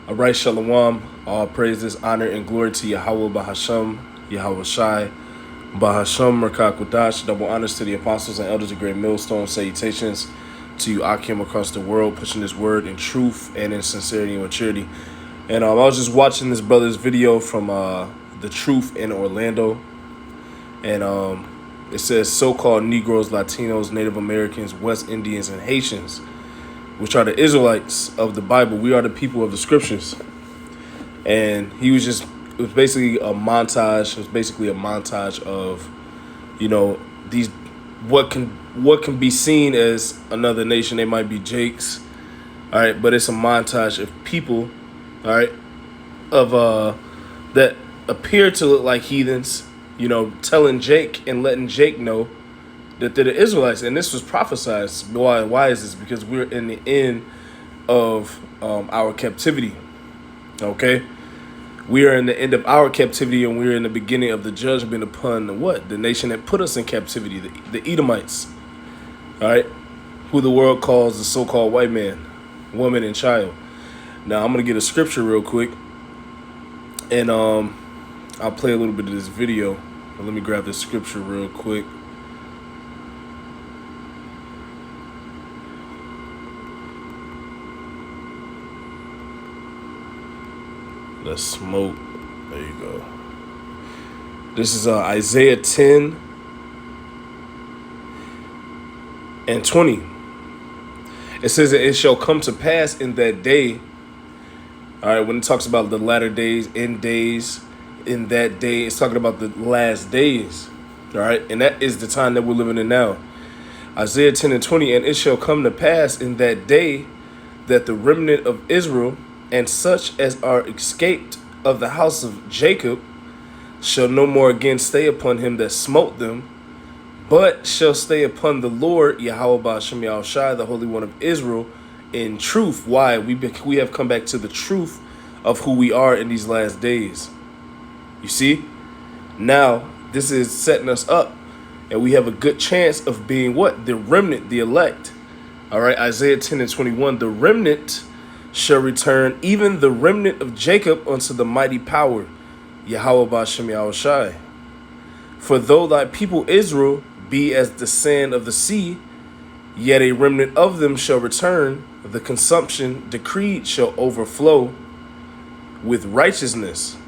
All right, Shalom. All praises, honor, and glory to Yahweh Bahasham, Yahweh Shai, Bahasham, Merkakwadash. Double honors to the apostles and elders of Great Millstone. Salutations to you, Akim, across the world, pushing this word in truth and in sincerity and maturity. And I was just watching this brother's video from The Truth in Orlando. And it says so-called Negroes, Latinos, Native Americans, West Indians, and Haitians, which are the Israelites of the Bible. We are the people of the scriptures. And it was basically a montage. It was basically a montage of, these, what can be seen as another nation. They might be Jakes, all right, but it's a montage of people, all right, of that appear to look like heathens, telling Jake and letting Jake know that they're the Israelites. And this was prophesied. Why is this? Because we're in the end of our captivity. Okay? We are in the end of our captivity, and we're in the beginning of the judgment upon what? The nation that put us in captivity, the Edomites. All right? Who the world calls the so-called white man, woman, and child. Now, I'm going to get a scripture real quick. And I'll play a little bit of this video. But let me grab this scripture real quick. Let's smoke. There you go. This is Isaiah 10 and 20. It says that it shall come to pass in that day. All right, when it talks about the latter days, end days, in that day, it's talking about the last days. All right, and that is the time that we're living in now. Isaiah 10 and 20, and it shall come to pass in that day that the remnant of Israel and such as are escaped of the house of Jacob shall no more again stay upon him that smote them, but shall stay upon the Lord, Yahweh Ba'ashem Yahweh Shai, the Holy One of Israel, in truth. Why? We have come back to the truth of who we are in these last days. You see? Now, this is setting us up, and we have a good chance of being what? The remnant, the elect. All right, Isaiah 10 and 21, the remnant shall return, even the remnant of Jacob, unto the mighty power, Yahweh Ba'ashem Yahweh Shai. For though thy people Israel be as the sand of the sea, yet a remnant of them shall return, the consumption decreed shall overflow with righteousness.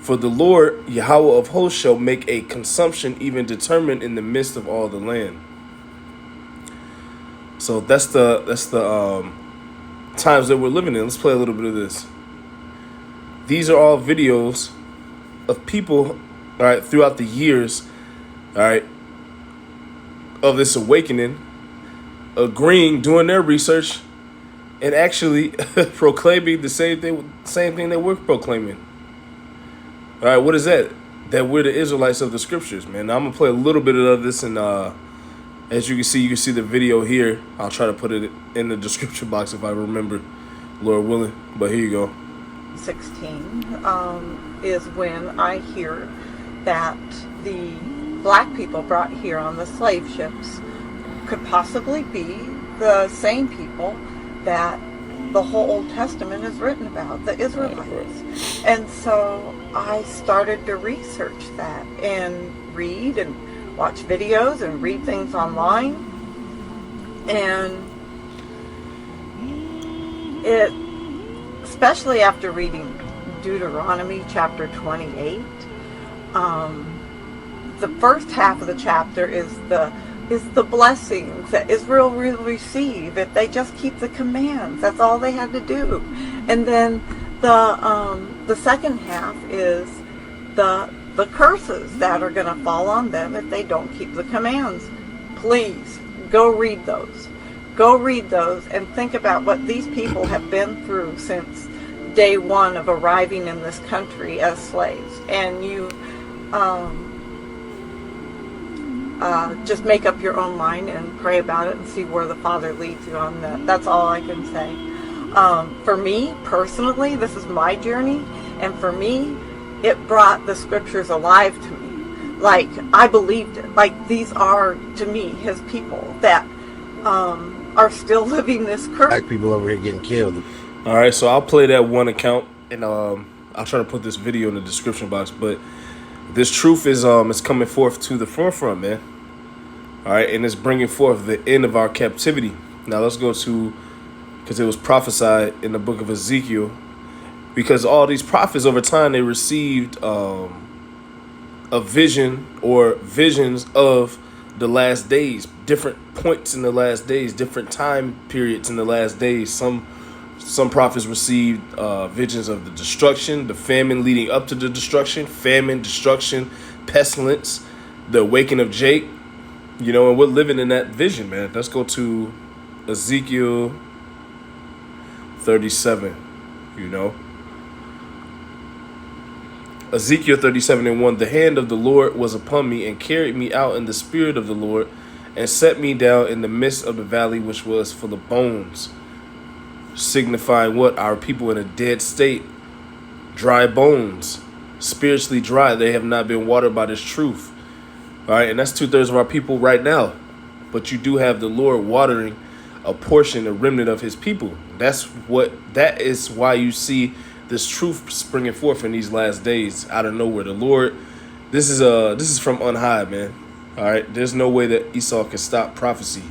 For the Lord, Yahweh of hosts, shall make a consumption even determined in the midst of all the land. So that's the times that we're living in. Let's play a little bit of this. These are all videos of people, all right, throughout the years, all right, of this awakening, agreeing, doing their research, and actually proclaiming the same thing that we're proclaiming. All right, what is that? That we're the Israelites of the scriptures, man. Now, I'm gonna play a little bit of this, and as you can see the video here. I'll try to put it in the description box if I remember, Lord willing. But here you go. 16 is when I hear that the black people brought here on the slave ships could possibly be the same people that the whole Old Testament is written about, the Israelites. And so I started to research that and read and watch videos and read things online. And it, especially after reading Deuteronomy chapter 28, the first half of the chapter is the blessings that Israel will receive if they just keep the commands. That's all they had to do. And then the second half is the curses that are going to fall on them if they don't keep the commands. Please go read those. Go read those and think about what these people have been through since day one of arriving in this country as slaves. And you just make up your own mind and pray about it and see where the Father leads you on that. That's all I can say. For me, personally, this is my journey, and for me, it brought the scriptures alive to me. Like, I believed it. Like, these are, to me, his people that are still living this curse. Black people over here getting killed. All right, so I'll play that one account, and I'll try to put this video in the description box. But this truth is coming forth to the forefront, man. All right, and it's bringing forth the end of our captivity. Now let's go to, because it was prophesied in the book of Ezekiel, because all these prophets over time, they received a vision or visions of the last days, different points in the last days, different time periods in the last days. Some prophets received visions of the destruction, the famine leading up to the destruction, famine, destruction, pestilence, the awakening of Jake, you know, and we're living in that vision, man. Let's go to Ezekiel 37, you know. Ezekiel 37:1, the hand of the Lord was upon me and carried me out in the spirit of the Lord and set me down in the midst of the valley which was full of bones. Signifying what? Our people in a dead state, dry bones, spiritually dry. They have not been watered by this truth. All right, and that's 2/3 of our people right now. But you do have the Lord watering a portion, a remnant of his people. That is why you see this truth springing forth in these last days out of nowhere. The Lord, this is from on high, man. All right, there's no way that Esau can stop prophecy.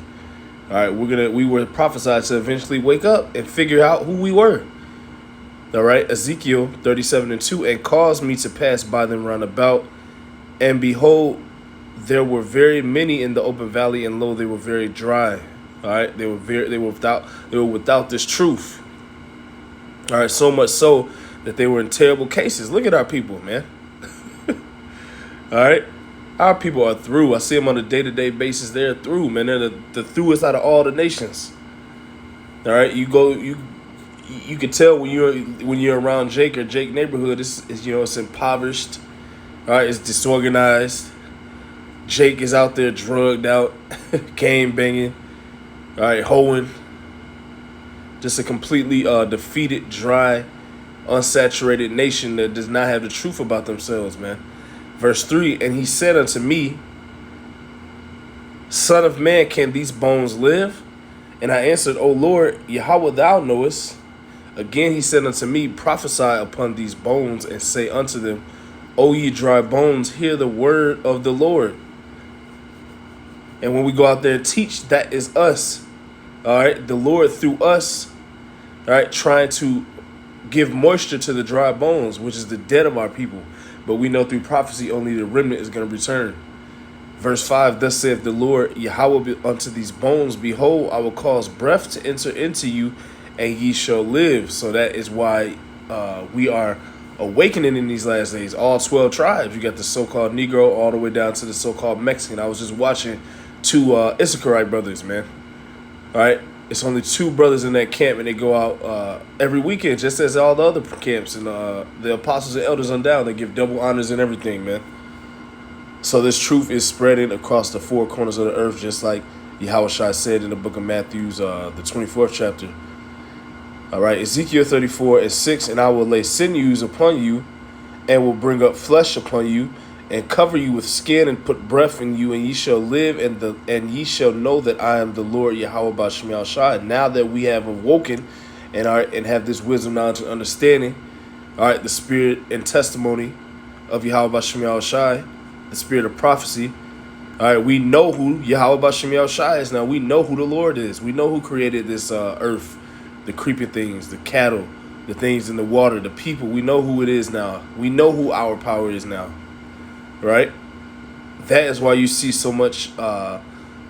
All right, we were prophesied to eventually wake up and figure out who we were. All right, Ezekiel 37:2, and caused me to pass by them round about, and behold, there were very many in the open valley, and lo, they were very dry. All right, they were without this truth. All right, so much so that they were in terrible cases. Look at our people, man. All right. Our people are through. I see them on a day-to-day basis. They're through, man. They're the throughest out of all the nations. All right, you can tell when you're around Jake or Jake neighborhood. It's impoverished. All right, it's disorganized. Jake is out there drugged out, game banging. All right, hoeing. Just a completely defeated, dry, unsaturated nation that does not have the truth about themselves, man. Verse 3, and he said unto me, Son of man, can these bones live? And I answered, O Lord, Yahweh, thou knowest. Again he said unto me, prophesy upon these bones, and say unto them, O ye dry bones, hear the word of the Lord. And when we go out there and teach, that is us. All right, the Lord through us, all right, trying to give moisture to the dry bones, which is the dead of our people. But we know through prophecy only the remnant is going to return. Verse 5, thus saith the Lord, Yahweh unto these bones, behold, I will cause breath to enter into you, and ye shall live. So that is why we are awakening in these last days. All 12 tribes. You got the so-called Negro all the way down to the so-called Mexican. I was just watching two Issacharite brothers, man. All right. It's only 2 brothers in that camp, and they go out every weekend, just as all the other camps. And the apostles and elders on down, they give double honors and everything, man. So this truth is spreading across the 4 corners of the earth, just like Yahushua said in the book of Matthew, the 24th chapter. All right, Ezekiel 34:6, and I will lay sinews upon you, and will bring up flesh upon you, and cover you with skin, and put breath in you, and ye shall live, and ye shall know that I am the Lord Yahweh B'Shem Yahushua. Now that we have awoken and have this wisdom, knowledge, and understanding, all right, the spirit and testimony of Yahweh B'Shem Yahushua, the spirit of prophecy, all right, we know who Yahweh B'Shem Yahushua is now. We know who the Lord is. We know who created this earth, the creeping things, the cattle, the things in the water, the people. We know who it is now. We know who our power is now. Right? That is why you see so much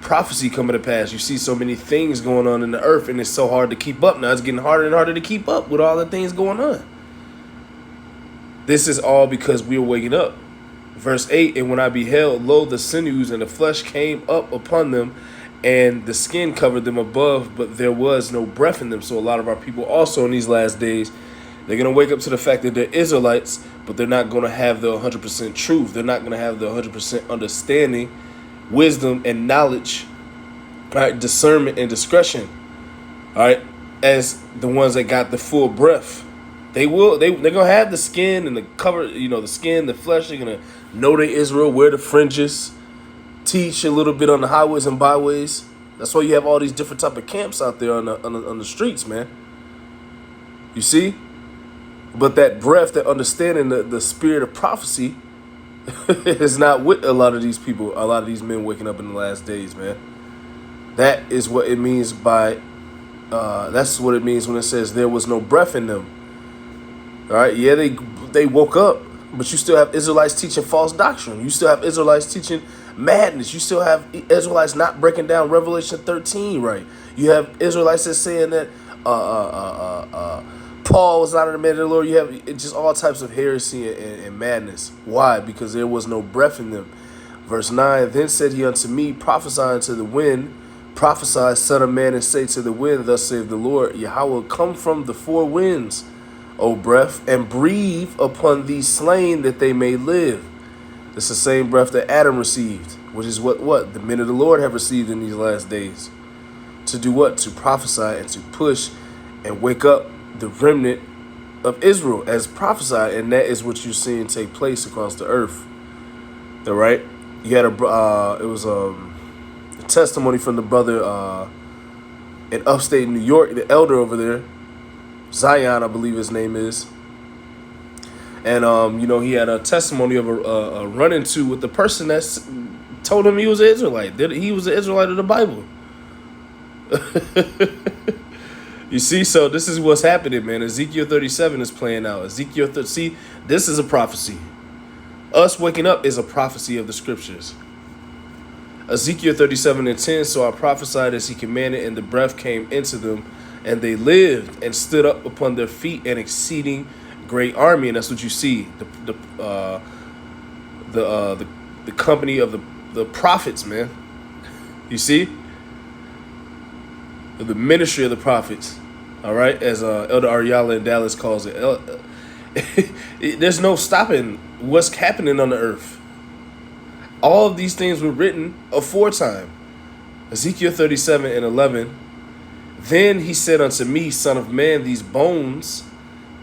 prophecy coming to pass. You see so many things going on in the earth, and it's so hard to keep up now. It's getting harder and harder to keep up with all the things going on. This is all because we are waking up. Verse 8, and when I beheld, lo, the sinews and the flesh came up upon them, and the skin covered them above, but there was no breath in them. So a lot of our people also in these last days, they're going to wake up to the fact that they're Israelites, but they're not going to have the 100% truth. They're not going to have the 100% understanding, wisdom, and knowledge, all right, discernment and discretion, all right, as the ones that got the full breath. They're going to have the skin and the cover, the skin, the flesh. They're going to know they Israel, wear the fringes, teach a little bit on the highways and byways. That's why you have all these different type of camps out there on the streets, man. You see? But that breath, that understanding, the spirit of prophecy is not with a lot of these people, a lot of these men waking up in the last days, man. That is what it means by, that's what it means when it says there was no breath in them. All right, yeah, they woke up, but you still have Israelites teaching false doctrine. You still have Israelites teaching madness. You still have Israelites not breaking down Revelation 13 right. You have Israelites that's saying that Paul was not in the man of the Lord. You have just all types of heresy and madness. Why? Because there was no breath in them. Verse 9, then said he unto me, prophesy unto the wind, prophesy, son of man, and say to the wind, thus saith the Lord, Yahweh, come from the four winds, O breath, and breathe upon these slain that they may live. It's the same breath that Adam received, which is what the men of the Lord have received in these last days. To do what? To prophesy and to push and wake up the remnant of Israel as prophesied, and that is what you're seeing take place across the earth. All right, you had it was a testimony from the brother in upstate New York, the elder over there, Zion, I believe his name is, and he had a testimony of a run-into with the person that's told him he was an Israelite. That he was an Israelite of the Bible. You see, so this is what's happening, man. Ezekiel 37 is playing out. See, this is a prophecy. Us waking up is a prophecy of the scriptures. Ezekiel 37:10, so I prophesied as he commanded, and the breath came into them, and they lived and stood up upon their feet, an exceeding great army. And that's what you see, the company of the prophets, man. You see? The ministry of the prophets, all right, as Elder Ariala in Dallas calls it. There's no stopping what's happening on the earth. All of these things were written aforetime. Ezekiel 37:11. Then he said unto me, son of man, these bones,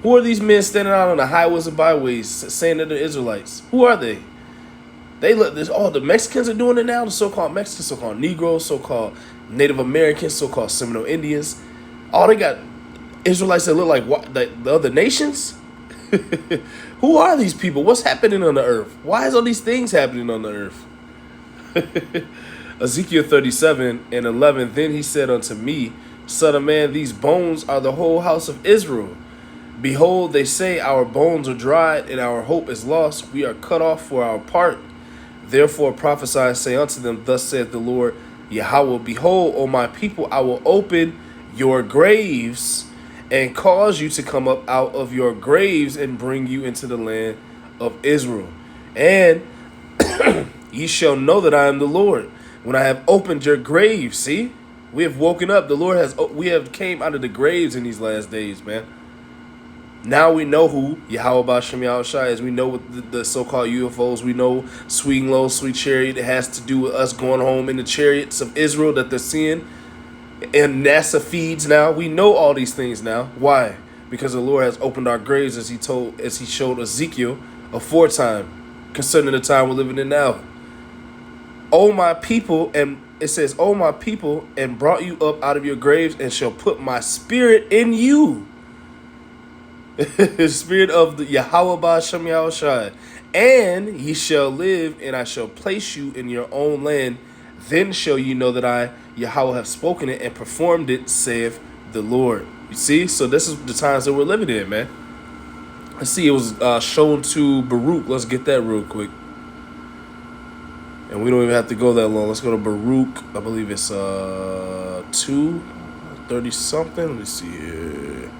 who are these men standing out on the highways and byways saying that they're Israelites? Who are they? They look this. Oh, the Mexicans are doing it now. The so-called Mexicans, so-called Negroes, so-called Native Americans, so-called Seminole Indians. Oh, they got Israelites that look like the other nations. Who are these people? What's happening on the earth? Why is all these things happening on the earth? Ezekiel 37:11. Then he said unto me, son of man, these bones are the whole house of Israel. Behold, they say, our bones are dried, and our hope is lost. We are cut off for our part. Therefore prophesy and say unto them, thus saith the Lord Yahweh, behold, O my people, I will open your graves and cause you to come up out of your graves and bring you into the land of Israel. And ye shall know that I am the Lord when I have opened your graves. See, we have woken up. We have came out of the graves in these last days, man. Now we know who Yahweh B'Shem Yahushua is. We know what the so-called UFOs. We know sweet and low, sweet chariot. It has to do with us going home in the chariots of Israel that they're seeing. And NASA feeds now. We know all these things now. Why? Because the Lord has opened our graves as he showed Ezekiel aforetime concerning the time we're living in now. O my people, and it says, O my people, and brought you up out of your graves, and shall put my spirit in you. The spirit of the Yahweh B'Shem Yahushua, and ye shall live, and I shall place you in your own land. Then shall you know that I, Yahweh, have spoken it and performed it, saith the Lord. You see, so this is the times that we're living in, man. Let's see, it was shown to Baruch. Let's get that real quick, and we don't even have to go that long. Let's go to Baruch. I believe it's 2:30 something. Let me see here.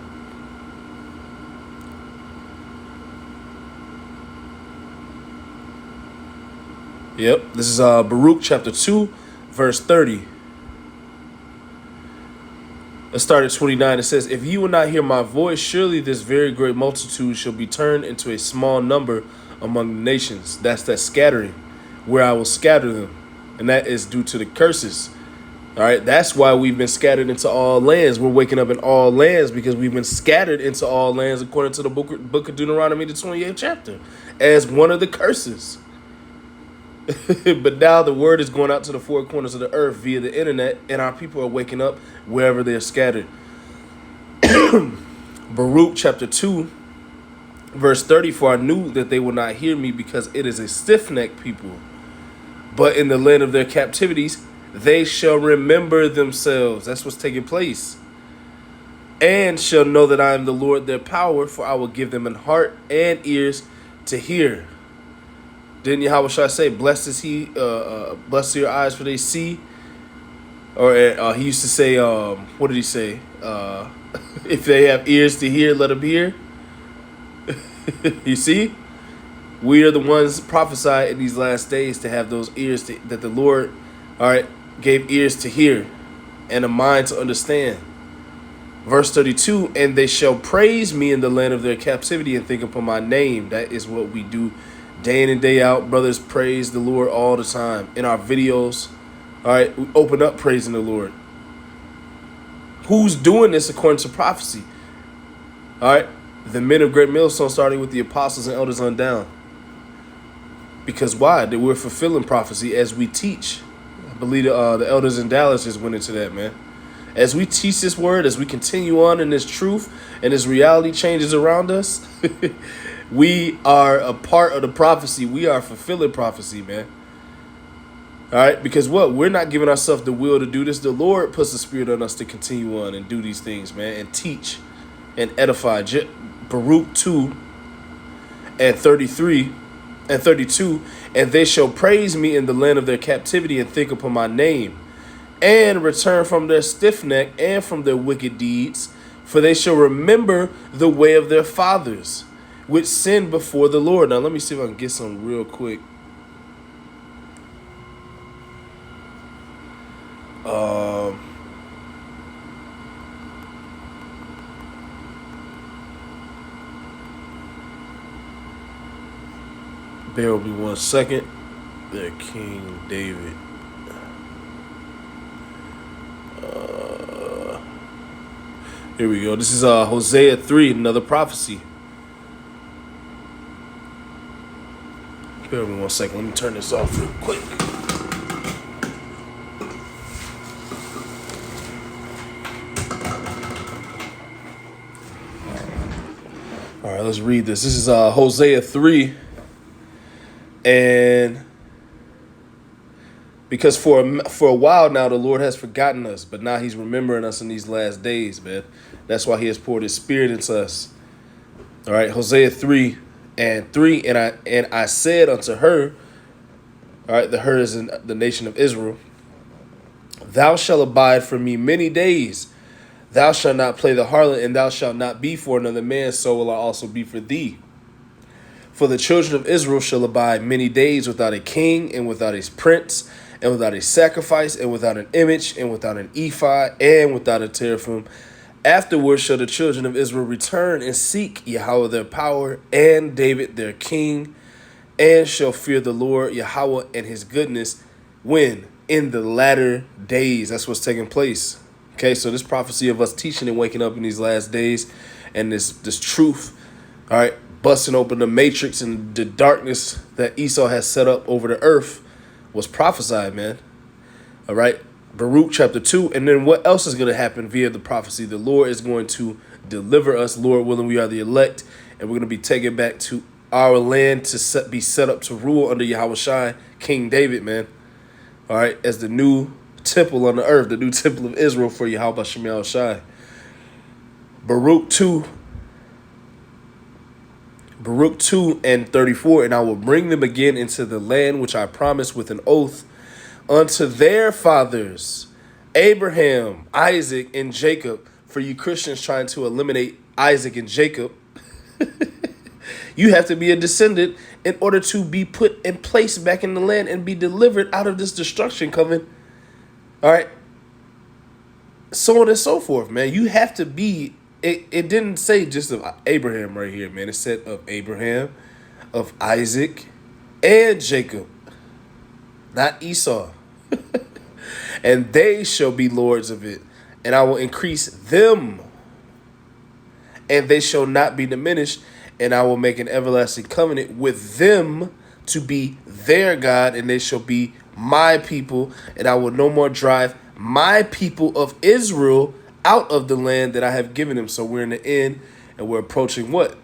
Yep, this is Baruch chapter 2, verse 30. Let's start at 29. It says, if you will not hear my voice, surely this very great multitude shall be turned into a small number among the nations. That's that scattering, where I will scatter them. And that is due to the curses. All right, that's why we've been scattered into all lands. We're waking up in all lands because we've been scattered into all lands according to the book of Deuteronomy, the 28th chapter, as one of the curses. But now the word is going out to the four corners of the earth via the internet, and our people are waking up wherever they're scattered. Baruch chapter 2, verse 30, for I knew that they will not hear me because it is a stiff-necked people. But in the land of their captivities, they shall remember themselves. That's what's taking place. And shall know that I am the Lord their power, for I will give them an heart and ears to hear. Didn't Yahweh Shai say, blessed is he, blessed are your eyes for they see? Or he used to say, what did he say? If they have ears to hear, let them hear. You see? We are the ones prophesied in these last days to have those ears that the Lord, all right, gave ears to hear and a mind to understand. Verse 32, and they shall praise me in the land of their captivity and think upon my name. That is what we do day in and day out. Brothers, praise the Lord all the time. In our videos, all right, we open up praising the Lord. Who's doing this according to prophecy? All right, the men of Great Millstone, starting with the apostles and elders on down. Because why? That we're fulfilling prophecy as we teach. I believe the elders in Dallas just went into that, man. As we teach this word, as we continue on in this truth and this reality changes around us, we are a part of the prophecy. We are fulfilling prophecy, man. All right, because what? We're not giving ourselves the will to do this. The Lord puts the spirit on us to continue on and do these things, man, and teach and edify. Baruch 2 and 33 and 32, and they shall praise me in the land of their captivity and think upon my name, and return from their stiff neck and from their wicked deeds, for they shall remember the way of their fathers, which sinned before the Lord. Now, let me see if I can get some real quick. Bear with me 1 second. There, King David. Here we go. This is Hosea 3, another prophecy. Bear with me 1 second. Let me turn this off real quick. All right, let's read this. This is Hosea 3. And because for a while now, the Lord has forgotten us, but now he's remembering us in these last days, man. That's why he has poured his spirit into us. All right, Hosea 3 and 3. And I said unto her, all right, the her is in the nation of Israel, thou shalt abide for me many days. Thou shalt not play the harlot, and thou shalt not be for another man, so will I also be for thee. For the children of Israel shall abide many days without a king, and without a prince, and without a sacrifice, and without an image, and without an ephod, and without a teraphim. Afterward shall the children of Israel return and seek Yahweh their power, and David their king, and shall fear the Lord Yahweh and his goodness. When? In the latter days. That's what's taking place. Okay, so this prophecy of us teaching and waking up in these last days, and this truth, all right, busting open the matrix and the darkness that Esau has set up over the earth was prophesied, man. All right. Baruch chapter 2. And then what else is going to happen via the prophecy? The Lord is going to deliver us. Lord willing, we are the elect, and we're going to be taken back to our land to be set up to rule under Yahweh Shai, King David, man. All right. As the new temple on the earth, the new temple of Israel for Yahweh Shai Shai. Baruch 2 and 34, and I will bring them again into the land which I promised with an oath unto their fathers, Abraham, Isaac, and Jacob. For you Christians trying to eliminate Isaac and Jacob, you have to be a descendant in order to be put in place back in the land and be delivered out of this destruction coming. All right. So on and so forth, man. You have to be. It didn't say just of Abraham right here, man. It said of Abraham, of Isaac, and Jacob, not Esau. And they shall be lords of it, and I will increase them, and they shall not be diminished, and I will make an everlasting covenant with them to be their God, and they shall be my people, and I will no more drive my people of Israel out of the land that I have given them. So we're in the end, And we're approaching what?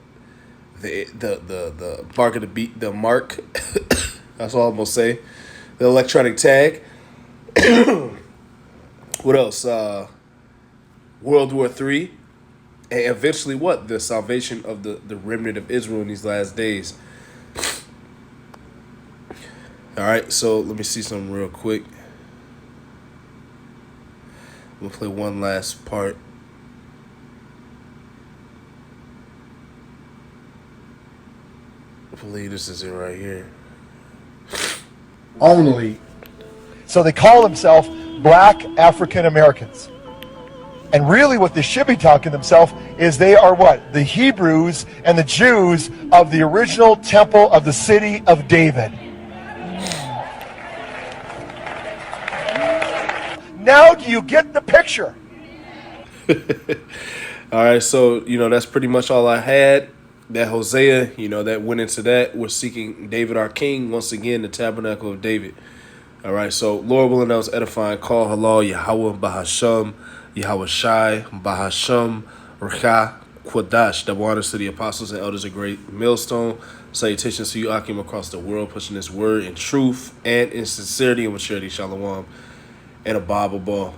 The mark of the beat, the mark. That's all I'm gonna say. The electronic tag. What else? World War III. And eventually what? The salvation of the remnant of Israel in these last days. All right, so let me see something real quick. We'll play one last part. I believe this is it right here. Only. So they call themselves Black African Americans. And really what they should be talking themselves is they are what? The Hebrews and the Jews of the original temple of the city of David. Now do you get the picture? All right, so, that's pretty much all I had. That Hosea, that went into that. We're seeking David our king, once again, the tabernacle of David. All right, so Lord willing, that was edifying. Call halal, Yahweh, Bahasham, Yahweh Shai, Bahasham, Rcha, Quadash. Double honors to the apostles and elders of great millstone. Salutations to you, Akim, across the world, pushing this word in truth and in sincerity and maturity. Shalom and a Bible ball.